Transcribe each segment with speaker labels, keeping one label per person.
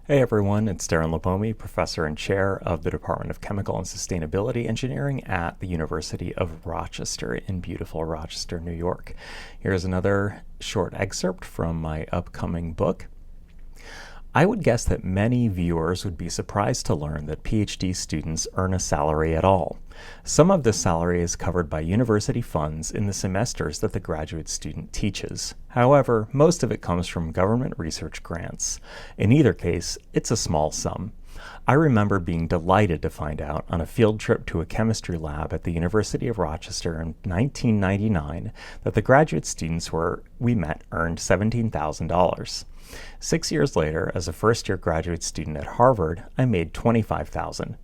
Speaker 1: Hey everyone, it's Darren Lapomi, Professor and Chair of the Department of Chemical and Sustainability Engineering at the University of Rochester in beautiful Rochester, New York. Here's another short excerpt from my upcoming book. I would guess that many viewers would be surprised to learn that PhD students earn a salary at all. Some of this salary is covered by university funds in the semesters that the graduate student teaches. However, most of it comes from government research grants. In either case, it's a small sum. I remember being delighted to find out on a field trip to a chemistry lab at the University of Rochester in 1999 that the graduate students we met earned $17,000. 6 years later, as a first-year graduate student at Harvard, I made $25,000.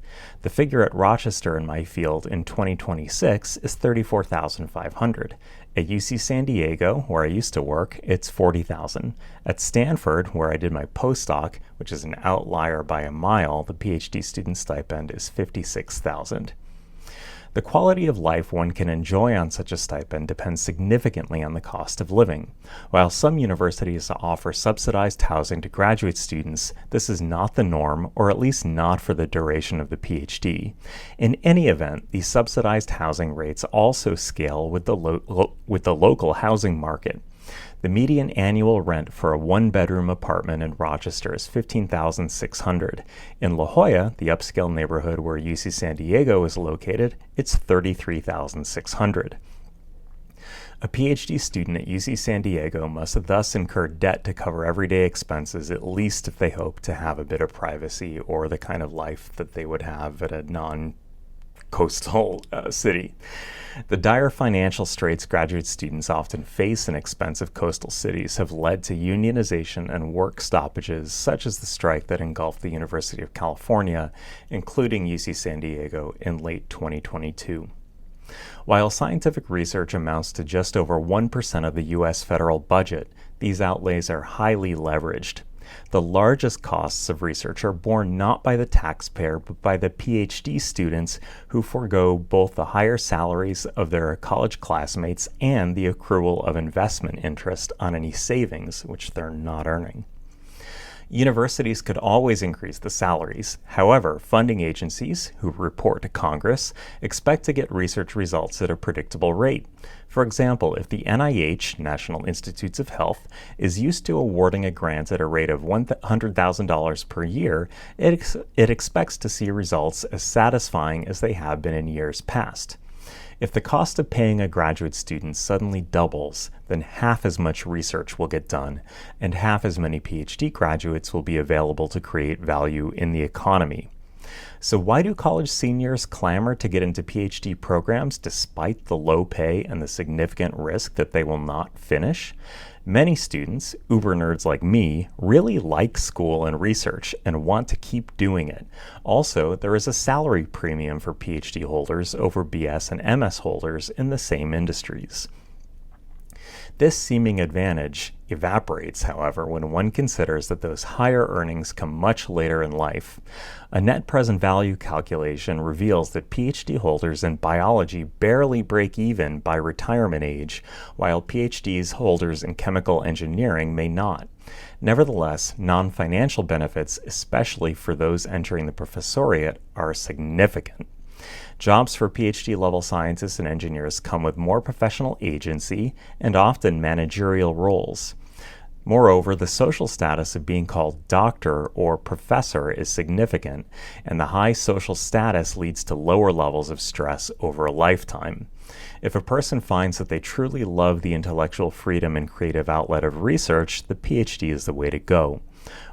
Speaker 1: The figure at Rochester in my field in 2026 is $34,500. At UC San Diego, where I used to work, it's $40,000. At Stanford, where I did my postdoc, which is an outlier by a mile, the PhD student stipend is $56,000. The quality of life one can enjoy on such a stipend depends significantly on the cost of living. While some universities offer subsidized housing to graduate students, this is not the norm, or at least not for the duration of the PhD. In any event, these subsidized housing rates also scale with the local housing market. The median annual rent for a one-bedroom apartment in Rochester is $15,600. In La Jolla, the upscale neighborhood where UC San Diego is located, it's $33,600. A PhD student at UC San Diego must thus incur debt to cover everyday expenses, at least if they hope to have a bit of privacy or the kind of life that they would have at a non-coastal city. The dire financial straits graduate students often face in expensive coastal cities have led to unionization and work stoppages, such as the strike that engulfed the University of California, including UC San Diego, in late 2022. While scientific research amounts to just over 1% of the U.S. federal budget, these outlays are highly leveraged. The largest costs of research are borne not by the taxpayer, but by the PhD students who forego both the higher salaries of their college classmates and the accrual of investment interest on any savings, which they're not earning. Universities could always increase the salaries. However, funding agencies, who report to Congress, expect to get research results at a predictable rate. For example, if the NIH, National Institutes of Health, is used to awarding a grant at a rate of $100,000 per year, it expects to see results as satisfying as they have been in years past. If the cost of paying a graduate student suddenly doubles, then half as much research will get done, and half as many PhD graduates will be available to create value in the economy. So why do college seniors clamor to get into PhD programs despite the low pay and the significant risk that they will not finish? Many students, uber nerds like me, really like school and research and want to keep doing it. Also, there is a salary premium for PhD holders over BS and MS holders in the same industries. This seeming advantage evaporates, however, when one considers that those higher earnings come much later in life. A net present value calculation reveals that PhD holders in biology barely break even by retirement age, while PhD holders in chemical engineering may not. Nevertheless, non-financial benefits, especially for those entering the professoriate, are significant. Jobs for PhD-level scientists and engineers come with more professional agency and often managerial roles. Moreover, the social status of being called doctor or professor is significant, and the high social status leads to lower levels of stress over a lifetime. If a person finds that they truly love the intellectual freedom and creative outlet of research, the PhD is the way to go.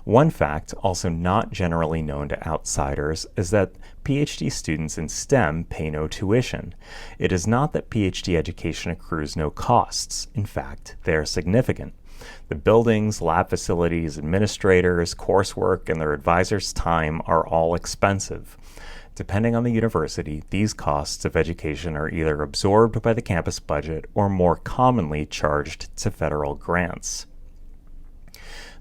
Speaker 1: One fact, also not generally known to outsiders, is that PhD students in STEM pay no tuition. It is not that PhD education accrues no costs. In fact, they are significant. The buildings, lab facilities, administrators, coursework, and their advisors' time are all expensive. Depending on the university, these costs of education are either absorbed by the campus budget or more commonly charged to federal grants.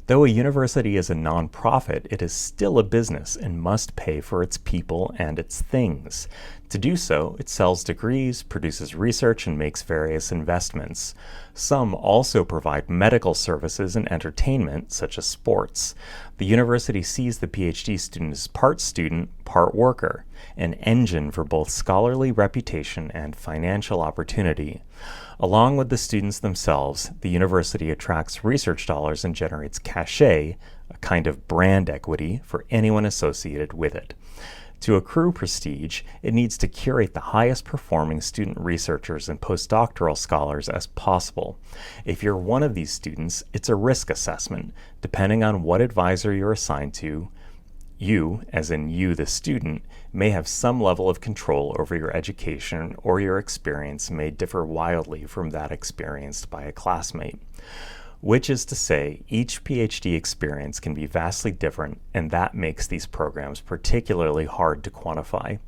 Speaker 1: Though a university is a nonprofit, it is still a business and must pay for its people and its things. To do so, it sells degrees, produces research, and makes various investments. Some also provide medical services and entertainment, such as sports. The university sees the PhD student as part student, part worker, an engine for both scholarly reputation and financial opportunity. Along with the students themselves, the university attracts research dollars and generates cachet, a kind of brand equity, for anyone associated with it. To accrue prestige, it needs to curate the highest performing student researchers and postdoctoral scholars as possible. If you're one of these students, it's a risk assessment. Depending on what advisor you're assigned to, you, as in you the student, may have some level of control over your education, or your experience may differ wildly from that experienced by a classmate. Which is to say, each PhD experience can be vastly different, and that makes these programs particularly hard to quantify.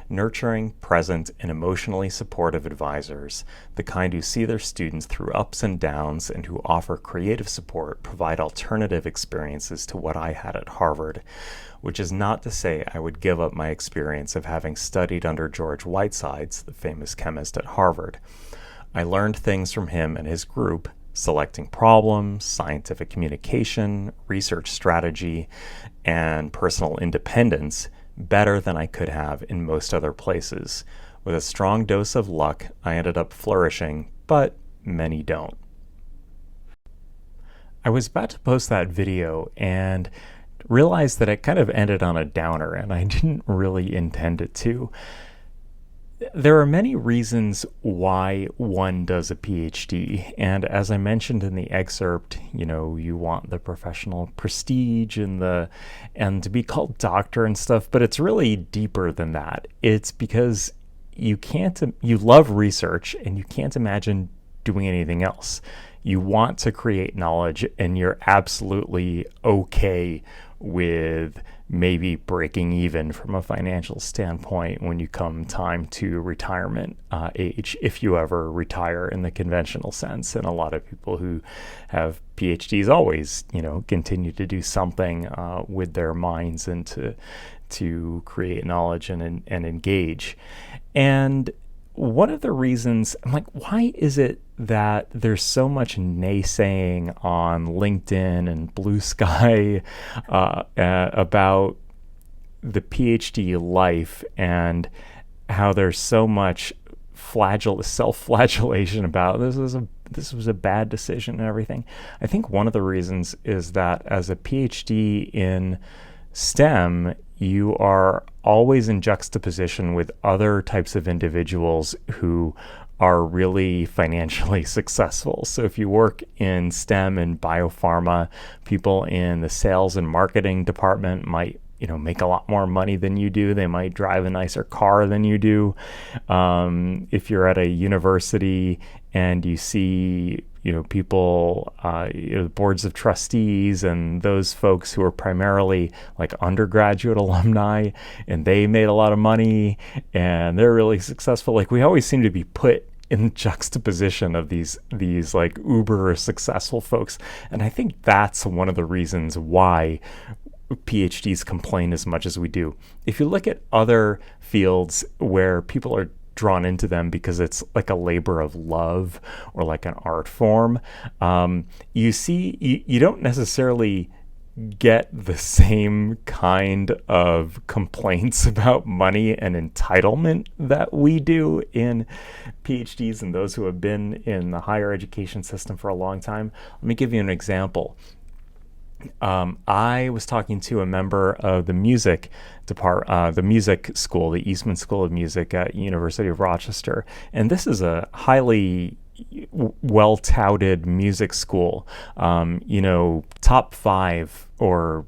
Speaker 1: Nurturing, present, and emotionally supportive advisors, the kind who see their students through ups and downs and who offer creative support, provide alternative experiences to what I had at Harvard, which is not to say I would give up my experience of having studied under George Whitesides, the famous chemist at Harvard. I learned things from him and his group, selecting problems, scientific communication, research strategy, and personal independence better than I could have in most other places. With a strong dose of luck, I ended up flourishing, but many don't. I was about to post that video and realized that it kind of ended on a downer, and I didn't really intend it to. There are many reasons why one does a PhD, and as I mentioned in the excerpt, you want the professional prestige and to be called doctor and stuff, but it's really deeper than that. It's because you love research and you can't imagine doing anything else. You want to create knowledge, and you're absolutely okay with maybe breaking even from a financial standpoint when you come time to retirement age, if you ever retire in the conventional sense. And a lot of people who have PhDs always, continue to do something with their minds and to create knowledge and engage. And one of the reasons, I'm like, why is it that there's so much naysaying on LinkedIn and Blue Sky about the PhD life, and how there's so much self-flagellation about this was a bad decision and everything? I think one of the reasons is that as a PhD in STEM, you are always in juxtaposition with other types of individuals who are really financially successful. So if you work in STEM and biopharma, people in the sales and marketing department might make a lot more money than you do. They might drive a nicer car than you do. If you're at a university and you see people, boards of trustees and those folks who are primarily like undergraduate alumni, and they made a lot of money and they're really successful. Like, we always seem to be put in juxtaposition of these like uber successful folks. And I think that's one of the reasons why PhDs complain as much as we do. If you look at other fields where people are drawn into them because it's like a labor of love or like an art form, you don't necessarily get the same kind of complaints about money and entitlement that we do in PhDs and those who have been in the higher education system for a long time. Let me give you an example. I was talking to a member of the music the music school, the Eastman School of Music at University of Rochester, and this is a highly well-touted music school. Top 5 or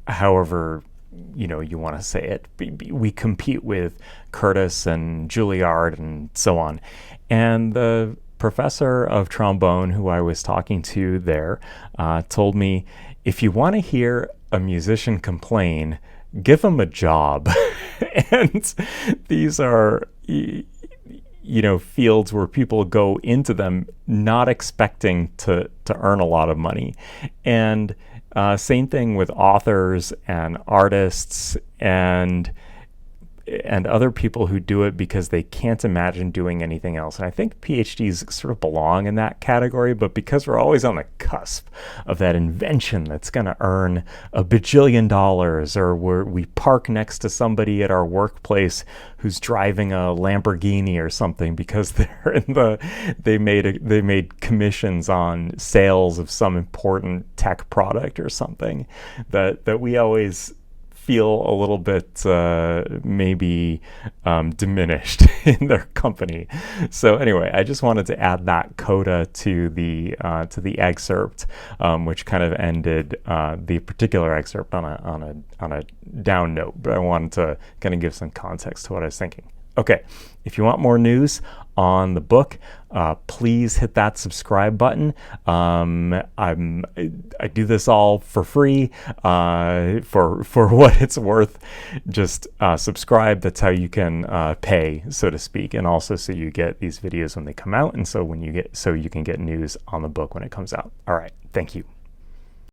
Speaker 1: however you want to say it. We compete with Curtis and Juilliard and so on, and the professor of trombone who I was talking to there told me, if you want to hear a musician complain, give them a job. And these are, fields where people go into them not expecting to earn a lot of money. And same thing with authors and artists. And and other people who do it because they can't imagine doing anything else. And I think PhDs sort of belong in that category, but because we're always on the cusp of that invention that's going to earn a bajillion dollars, or we park next to somebody at our workplace who's driving a Lamborghini or something because they made commissions on sales of some important tech product or something, that we always feel a little bit maybe diminished in their company. So anyway, I just wanted to add that coda to the excerpt, which kind of ended the particular excerpt on a down note. But I wanted to kind of give some context to what I was thinking. Okay, if you want more news on the book, please hit that subscribe button. I do this all for free, for what it's worth. Just subscribe. That's how you can pay, so to speak, and also so you get these videos when they come out, and so you can get news on the book when it comes out. All right, thank you.